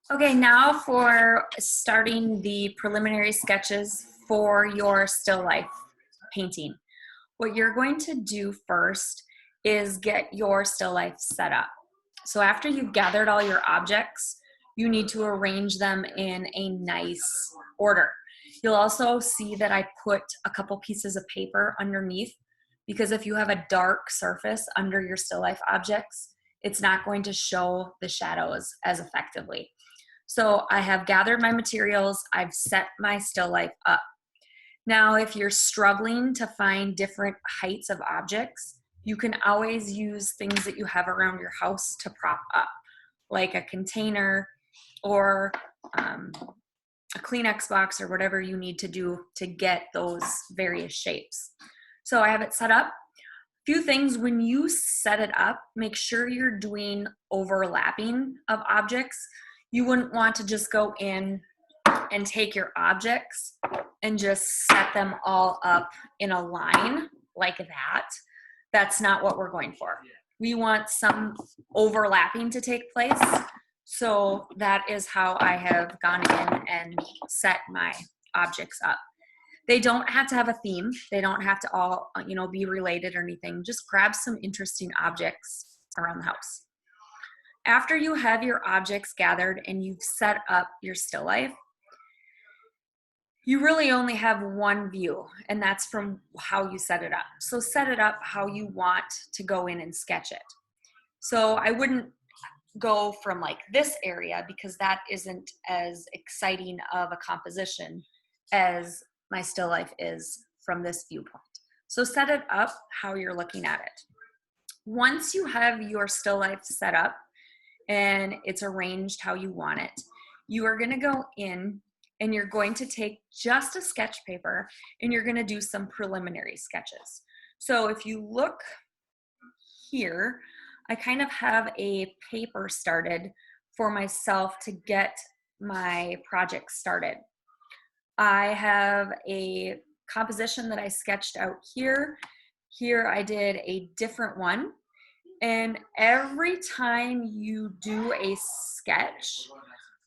Okay, now for starting the preliminary sketches for your still life painting. What you're going to do first is get your still life set up. So after you've gathered all your objects, you need to arrange them in a nice order. You'll also see that I put a couple pieces of paper underneath, because if you have a dark surface under your still life objects, it's not going to show the shadows as effectively. So I have gathered my materials, I've set my still life up. Now, if you're struggling to find different heights of objects, you can always use things that you have around your house to prop up, like a container or a Kleenex box or whatever you need to do to get those various shapes. So I have it set up. Few things when you set it up, make sure you're doing overlapping of objects. You wouldn't want to just go in and take your objects and just set them all up in a line like that. That's not what we're going for. We want some overlapping to take place. So that is how I have gone in and set my objects up. They don't have to have a theme. They don't have to all, be related or anything. Just grab some interesting objects around the house. After you have your objects gathered and you've set up your still life, you really only have one view, and that's from how you set it up. So set it up how you want to go in and sketch it. So I wouldn't go from like this area, because that isn't as exciting of a composition as my still life is from this viewpoint. So set it up how you're looking at it. Once you have your still life set up and it's arranged how you want it, you are going to go in and you're going to take just a sketch paper and you're going to do some preliminary sketches. So if you look here, I kind of have a paper started for myself to get my project started. I have a composition that I sketched out here. Here I did a different one. And every time you do a sketch,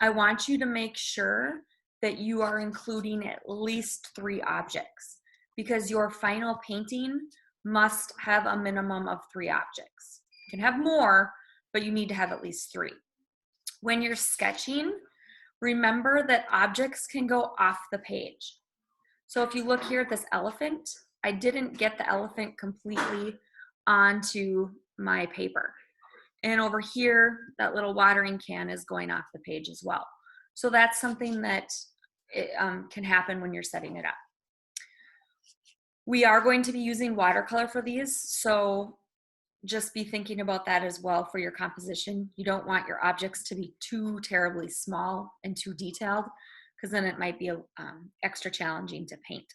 I want you to make sure that you are including at least 3 objects, because your final painting must have a minimum of 3 objects. You can have more, but you need to have at least 3. When you're sketching, remember that objects can go off the page. So if you look here at this elephant, I didn't get the elephant completely onto my paper. And over here, that little watering can is going off the page as well. So that's something that can happen when you're setting it up. We are going to be using watercolor for these, so just be thinking about that as well for your composition. You don't want your objects to be too terribly small and too detailed, because then it might be extra challenging to paint.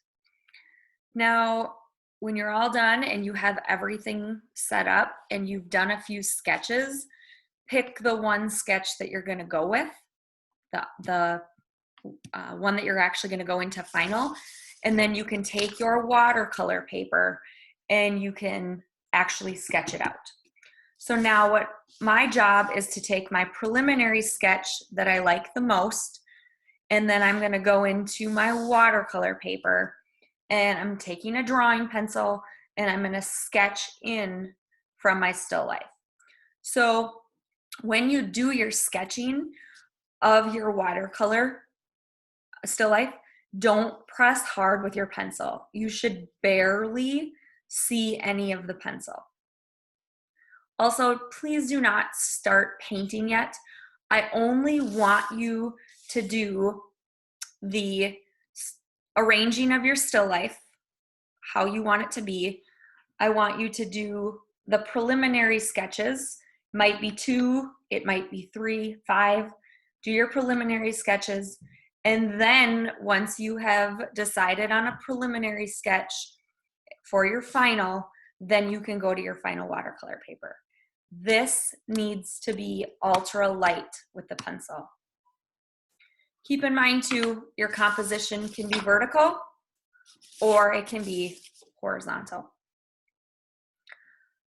Now, when you're all done and you have everything set up and you've done a few sketches, pick the one sketch that you're going to go with, the one that you're actually going to go into final, and then you can take your watercolor paper and you can actually sketch it out. So now what my job is to take my preliminary sketch that I like the most, and then I'm going to go into my watercolor paper and I'm taking a drawing pencil and I'm going to sketch in from my still life. So when you do your sketching of your watercolor still life, don't press hard with your pencil. You should barely see any of the pencil. Also, please do not start painting yet. I only want you to do the arranging of your still life, how you want it to be. I want you to do the preliminary sketches. Might be 2, it might be 3, 5. Do your preliminary sketches. And then once you have decided on a preliminary sketch for your final, then you can go to your final watercolor paper. This needs to be ultra light with the pencil. Keep in mind too, your composition can be vertical or it can be horizontal.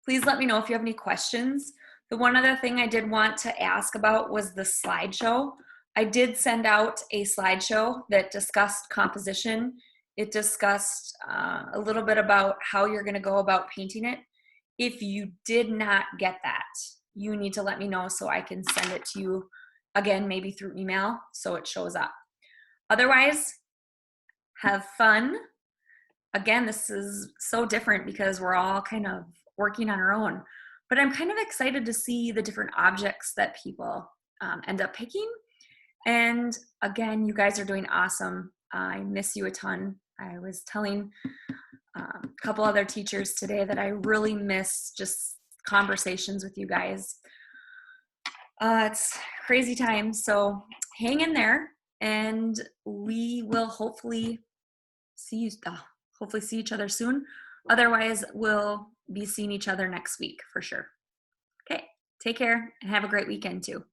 Please let me know if you have any questions. The one other thing I did want to ask about was the slideshow. I did send out a slideshow that discussed composition. It discussed a little bit about how you're going to go about painting it. If you did not get that, you need to let me know so I can send it to you again, maybe through email, so it shows up. Otherwise, have fun. Again, this is so different because we're all kind of working on our own, but I'm kind of excited to see the different objects that people end up picking. And again, you guys are doing awesome. I miss you a ton. I was telling a couple other teachers today that I really miss just conversations with you guys. It's crazy time, so hang in there, and we will hopefully see each other soon. Otherwise, we'll be seeing each other next week for sure. Okay, take care and have a great weekend too.